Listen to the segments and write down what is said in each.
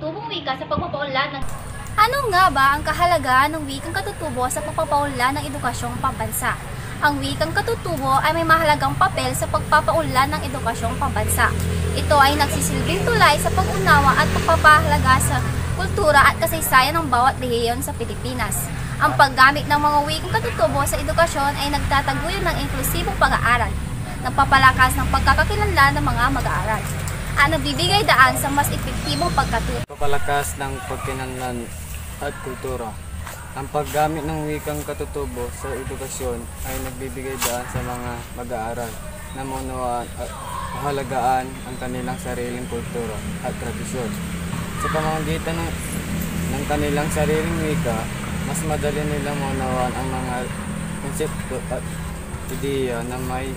katutubong wika sa pagpapaunlad ng... Ano nga ba ang kahalagahan ng wikang katutubo sa pagpapaunlad ng edukasyong pambansa? Ang wikang katutubo ay may mahalagang papel sa pagpapaunlad ng edukasyong pambansa. Ito ay nagsisilbing tulay sa pag-unawa at pagpapahalaga sa kultura at kasaysayan ng bawat rehiyon sa Pilipinas. Ang paggamit ng mga wikang katutubo sa edukasyon ay nagtataguyod ng inklusibong pag-aaral, nagpapalakas ng pagkakakilanlan ng mga mag-aaral, at nagbibigay daan sa mas epektibong pagkatuto. Papalakas ng pagkinanlan at kultura. Ang paggamit ng wikang katutubo sa edukasyon ay nagbibigay daan sa mga mag-aaral na maunawaan at mahalagaan ang kanilang sariling kultura at tradisyon. Sa pamamagitan ng kanilang sariling wika, mas madali nilang maunawaan ang mga konsepto at ideya na may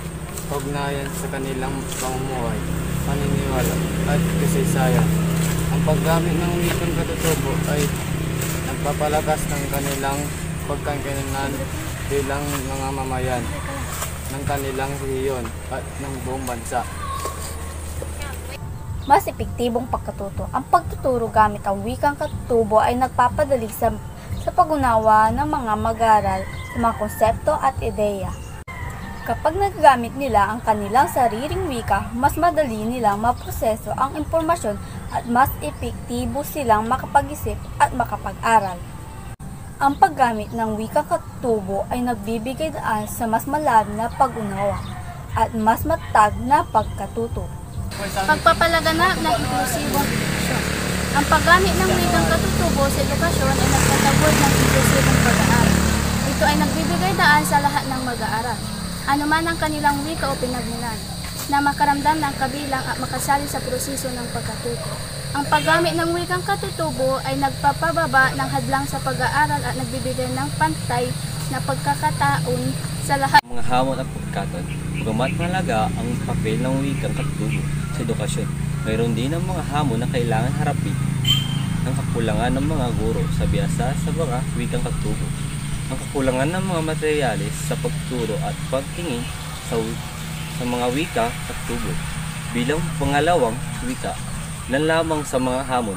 ugnayan sa kanilang pamumuhay, paniniwala at kasaysayan. Ang paggamit ng wikang katutubo ay nagpapalakas ng kanilang pagkakakilanlan bilang mga mamayan ng kanilang rehiyon at ng buong bansa. Mas epektibong pagkatuto. Ang pagtuturo gamit ang wikang katutubo ay nagpapadali sa pag-unawa ng mga mag-aaral sa mga konsepto at ideya. Kapag nagagamit nila ang kanilang sariling wika, mas madali nilang maproseso ang impormasyon at mas epektibo silang makapag-isip at makapag-aral. Ang paggamit ng wikang katutubo ay nagbibigay daan sa mas malalim na pag-unawa at mas matatag na pagkatuto. Pagpapalaganap ng inklusibong edukasyon. Ang paggamit ng wikang katutubo sa edukasyon ay nagtataguyod ng inklusibong pag-aaral. Ito ay nagbibigay daan sa lahat ng mag-aaral, anuman ang kanilang wika o pinagmulan, na makaramdam ng kabilang at makasali sa proseso ng pagkatuto. Ang paggamit ng wikang katutubo ay nagpapababa ng hadlang sa pag-aaral at nagbibigay ng pantay na pagkakataon sa lahat. Mga hamon at pagkakataon, bagamat mahalaga ang papel ng wikang katutubo sa edukasyon, mayroon din ang mga hamon na kailangan harapin ng kakulangan ng mga guro sa biyasa sa mga wikang katutubo. Ang kakulangan ng mga materyales sa pagturo at pagtingin sa mga wika at tubo. Bilang pangalawang wika, lan lamang sa mga hamon.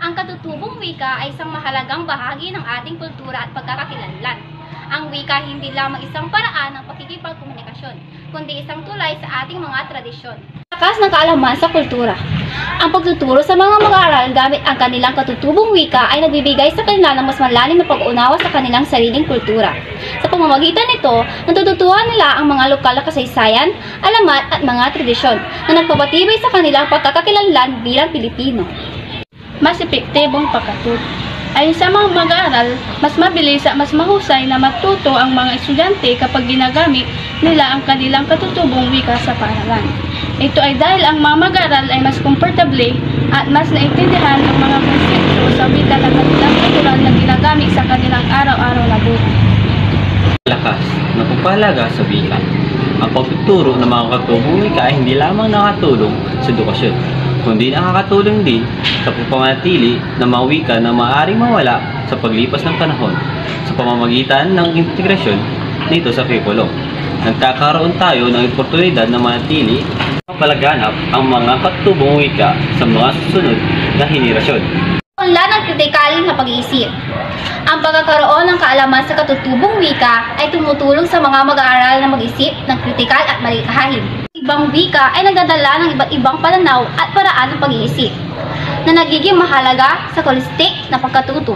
Ang katutubong wika ay isang mahalagang bahagi ng ating kultura at pagkakakilanlan. Ang wika hindi lamang isang paraan ng pakikipagkomunikasyon, kundi isang tulay sa ating mga tradisyon. Lakas ng kaalaman sa kultura. Ang pagtuturo sa mga mag-aaral gamit ang kanilang katutubong wika ay nagbibigay sa kanila ng mas malalim na pag-unawa sa kanilang sariling kultura. Sa pamamagitan nito, natututuhan nila ang mga lokal na kasaysayan, alamat at mga tradisyon na nagpapatibay sa kanilang pagkakakilanlan bilang Pilipino. Mas epektibong pagkatuto. Ayon sa mga mag-aaral, mas mabilis at mas mahusay na matuto ang mga estudyante kapag ginagamit nila ang kanilang katutubong wika sa paaralan. Ito ay dahil ang mga mag-aaral ay mas komportable at mas naintindihan ang mga konsepto sa wika na kanilang natural na ginagamit sa kanilang araw-araw na buhay. Lakas na pagpahalaga sa wika. Ang pagtuturo ng mga katutubong wika ay hindi lamang nakatulong sa edukasyon, kundi nakakatulong din sa pagpapanatili ng mga wika na maaaring mawala sa paglipas ng panahon sa pamamagitan ng integrasyon nito sa curriculum. Nagkakaroon tayo ng oportunidad na manatili palaganap ang mga katutubong wika sa mga susunod na henerasyon. Unlad ng kritikal na pag-iisip. Ang pagkakaroon ng kaalaman sa katutubong wika ay tumutulong sa mga mag-aaral na mag-isip ng kritikal at malikhain. Ibang wika ay nagdadala ng iba't ibang pananaw at paraan ng pag-iisip na nagiging mahalaga sa holistic na pagkatuto.